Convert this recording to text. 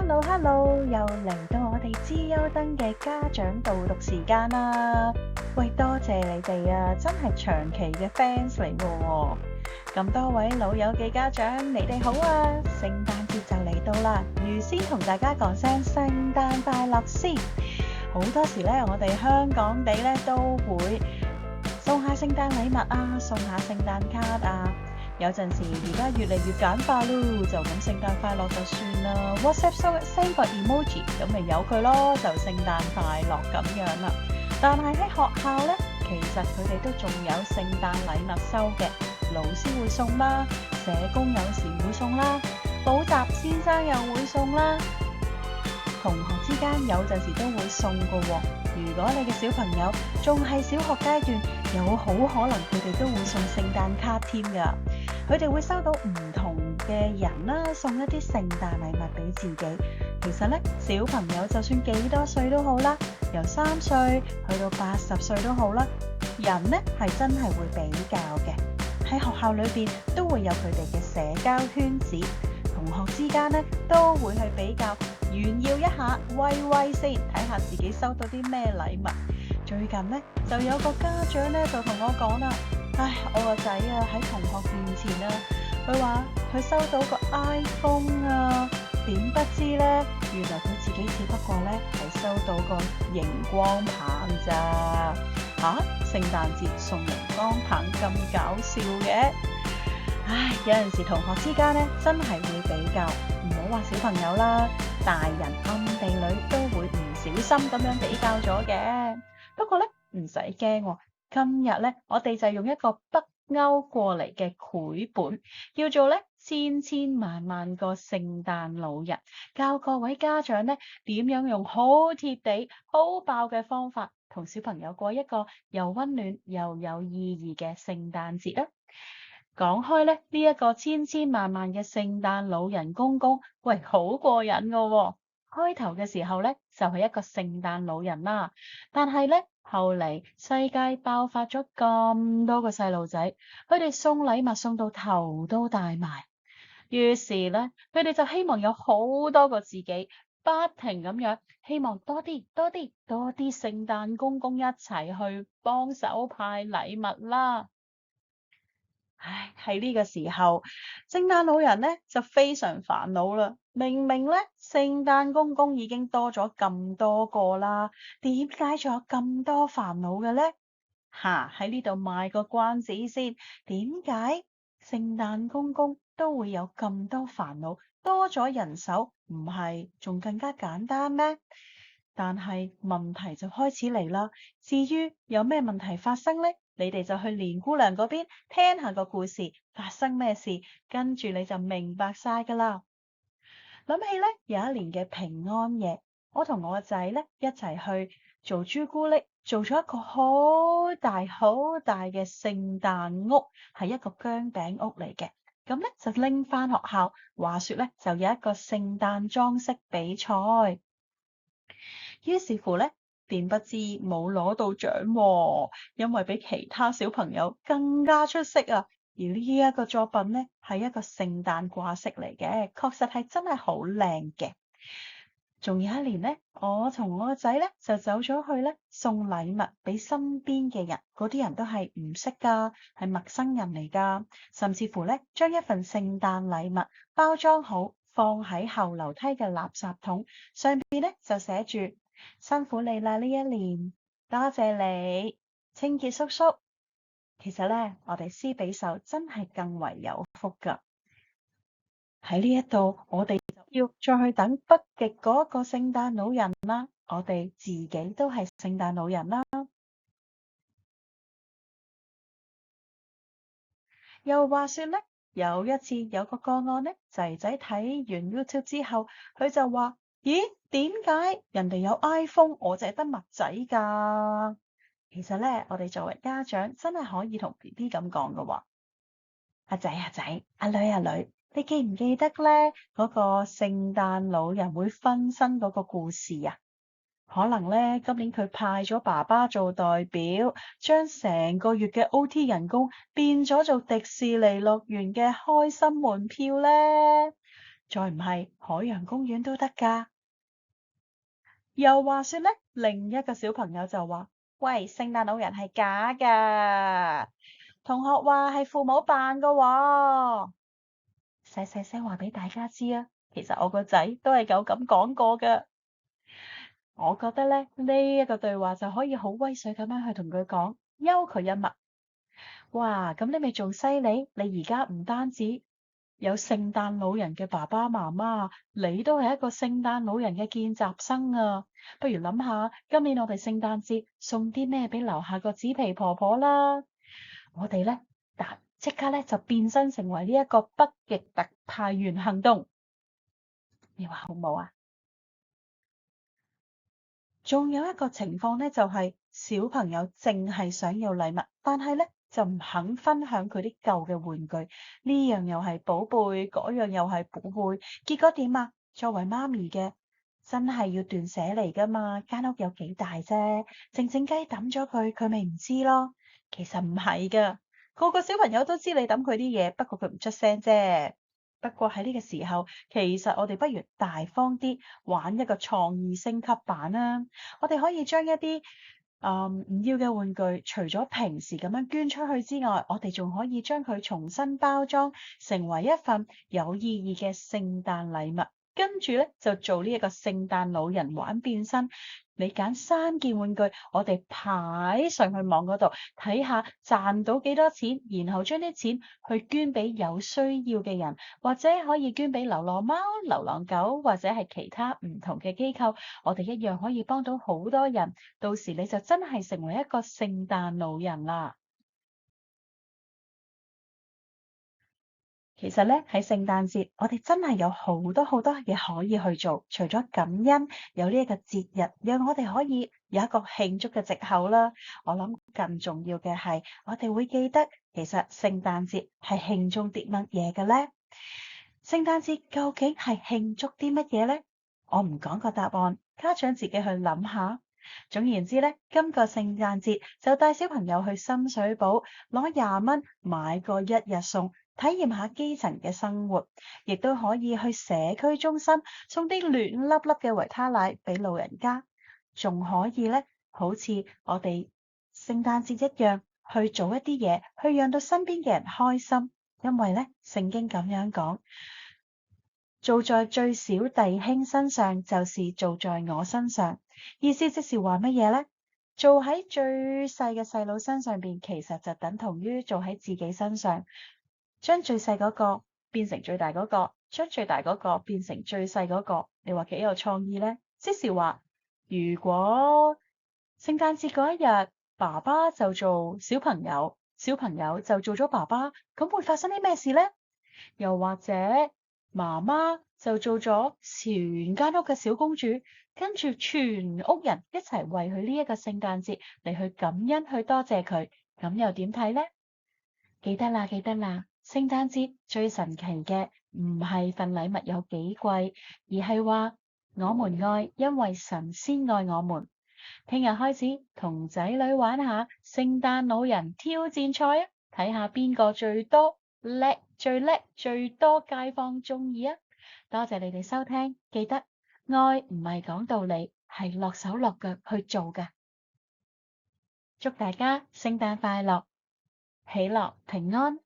Hello，又嚟到我哋資優登嘅家長導讀時間啦！喂，多謝你哋啊，真係長期嘅 fans 嚟嘅喎。咁多位老友嘅家長，你哋好啊！聖誕節就嚟到啦，預先同大家講聲聖誕快樂先。好多時咧，我哋香港地咧都會送下聖誕禮物啊，送下聖誕卡啊。有陣時而家越嚟越簡化咯，就咁聖誕快樂就算啦。WhatsApp send 個 emoji 咁咪由佢咯，就聖誕快樂咁樣啦。但係喺學校呢，其實佢哋都仲有聖誕禮物收嘅，老師會送啦，社工有時會送啦，補習先生又會送啦，同學之間有陣時都會送㗎喎。如果你嘅小朋友仲係小學階段，有好可能佢哋都會送聖誕卡添㗎。佢哋會收到唔同嘅人啦，送一啲聖誕禮物俾自己。其實咧，小朋友就算幾多歲都好啦，由3歲去到80歲都好啦，人咧係真係會比較嘅。喺學校裏邊都會有佢哋嘅社交圈子，同學之間咧都會去比較，炫耀一下，威先，睇下自己收到啲咩禮物。最近咧就有個家長咧就同我講啦。我個仔啊喺同學面前啊，佢話佢收到個 iPhone 啊，點不知咧，原來佢自己只不過咧係收到個熒光棒咋。聖誕節送熒光棒咁搞笑嘅。有陣時同學之間咧真係會比較，唔好話小朋友啦，大人暗地裏都會唔小心咁樣比較咗嘅。不過咧唔使驚喎。今日咧，我哋就用一個北歐過嚟嘅繪本，叫做咧千千萬萬個聖誕老人，教各位家長咧點樣用好貼地、好爆嘅方法，同小朋友過一個又溫暖又有意義嘅聖誕節啦。講開咧，呢一個千千萬萬嘅聖誕老人公公，喂，好過癮㗎喎！開頭嘅時候咧，就係一個聖誕老人啦，但係咧後嚟世界爆發咗咁多個細路仔，佢哋送禮物送到頭都大埋，於是咧佢哋就希望有好多個自己，不停咁樣希望多啲聖誕公公一齊去幫手派禮物啦。喺呢個時候，聖誕老人咧就非常煩惱啦。明明咧，聖誕公公已經多咗咁多個啦，點解仲有咁多煩惱嘅咧？喺呢度賣個關子先。點解聖誕公公都會有咁多煩惱？多咗人手，唔係仲更加簡單咩？但係問題就開始嚟啦。至於有咩問題發生咧？你哋就去連姑娘嗰邊聽下個故事，發生咩事，跟住你就明白晒㗎啦。諗起咧，有一年嘅平安夜，我同我個仔咧一齊去做朱古力，做咗一個好大嘅聖誕屋，係一個薑餅屋嚟嘅。咁咧就拎返學校，話說咧就有一個聖誕裝飾比賽。於是乎咧，便不知冇攞到獎喎，因為比其他小朋友更加出色啊！而呢一個作品咧，係一個聖誕掛飾嚟嘅，確實係真係好靚嘅。仲有一年咧，我同我個仔咧就走咗去咧送禮物俾身邊嘅人，嗰啲人都係唔識㗎，係陌生人嚟㗎，甚至乎咧將一份聖誕禮物包裝好，放喺後樓梯嘅垃圾桶上邊咧就寫住辛苦你啦呢一年，多謝你，清潔叔叔。其實咧，我哋施比受真係更為有福㗎。喺呢一度，我哋就要再去等北極嗰個聖誕老人啦。我哋自己都係聖誕老人啦。又話說咧，有一次有個個案咧，仔仔睇完 YouTube 之後，佢就話：咦，點解人哋有 iPhone，我淨係得墨仔㗎？其實咧，我哋作為家長真係可以同 BB 咁講㗎喎。阿仔，阿女，你記唔記得咧嗰個聖誕老人會分身嗰個故事啊？可能咧今年佢派咗爸爸做代表，將成個月嘅 OT 人工變咗做迪士尼樂園嘅開心門票咧。再唔係海洋公園都得㗎。又話說咧，另一個小朋友就話：喂，聖誕老人係假㗎，同學話係父母扮㗎喎。細細聲話俾大家知啊，其實我個仔都係有咁講過㗎。我覺得咧，呢一個對話就可以好威水咁樣去同佢講，幽佢一默。哇，咁你咪仲犀利？你而家唔單止有聖誕老人嘅爸爸媽媽，你都係一個聖誕老人嘅見習生啊！不如諗下，今年我哋聖誕節送啲咩俾樓下個紙皮婆婆啦？我哋咧，即刻咧就變身成為呢一個北極特派員行動，你話好唔好啊？仲有一個情況咧，就係小朋友淨係想要禮物，但係咧就唔肯分享佢啲舊嘅玩具，呢樣又係寶貝，嗰樣又係寶貝，結果點啊？作為媽咪嘅，真係要斷捨離㗎嘛，間屋有幾大啫，靜靜雞抌咗佢，佢咪唔知咯。其實唔係㗎，個個小朋友都知你抌佢啲嘢，不過佢唔出聲啫。不過喺呢個時候，其實我哋不如大方啲玩一個創意升級版啦。我哋可以將一啲唔要嘅玩具，除咗平時咁樣捐出去之外，我哋仲可以將佢重新包裝，成為一份有意義嘅聖誕禮物。跟住咧就做呢一個聖誕老人玩變身。你揀3件玩具，我哋排上去網嗰度睇下賺到幾多錢，然後將啲錢去捐俾有需要嘅人，或者可以捐俾流浪貓、流浪狗，或者係其他唔同嘅機構，我哋一樣可以幫到好多人。到時你就真係成為一個聖誕老人啦。其實咧喺聖誕節，我哋真係有好多好多嘢可以去做。除咗感恩有呢一個節日，讓我哋可以有一個慶祝嘅藉口啦。我諗更重要嘅係，我哋會記得其實聖誕節係慶祝啲乜嘢嘅咧？聖誕節究竟係慶祝啲乜嘢咧？我唔講個答案，家長自己去諗下。總言之咧，今個聖誕節就帶小朋友去深水埗攞20蚊買個一日餸。體驗下基層嘅生活，亦都可以去社區中心送啲暖粒粒嘅維他奶俾老人家，仲可以咧，好似我哋聖誕節一樣去做一啲嘢，去讓到身邊嘅人開心。因為咧，聖經咁樣講，做在最小弟兄身上，就是做在我身上。意思即是話乜嘢咧？做喺最細嘅細佬身上邊，其實就等同於做喺自己身上。將最細嗰個變成最大嗰個，將最大嗰個變成最細嗰個，你話幾有創意呢？即是話，如果聖誕節嗰一日，爸爸就做小朋友，小朋友就做咗爸爸，咁會發生啲咩事呢？又或者媽媽就做咗全間屋嘅小公主，跟住全屋人一齊為佢呢一個聖誕節嚟去感恩，去多謝佢，咁又點睇呢？記得啦，記得啦！聖誕節最神奇嘅唔係份禮物有幾貴，而係話我們愛，因為神先愛我們。聽日開始同仔女玩下聖誕老人挑戰賽啊，睇下邊個最多叻、最叻、最多街坊鍾意啊！多謝你哋收聽，記得愛唔係講道理，係落手落腳去做㗎。祝大家聖誕快樂，喜樂平安。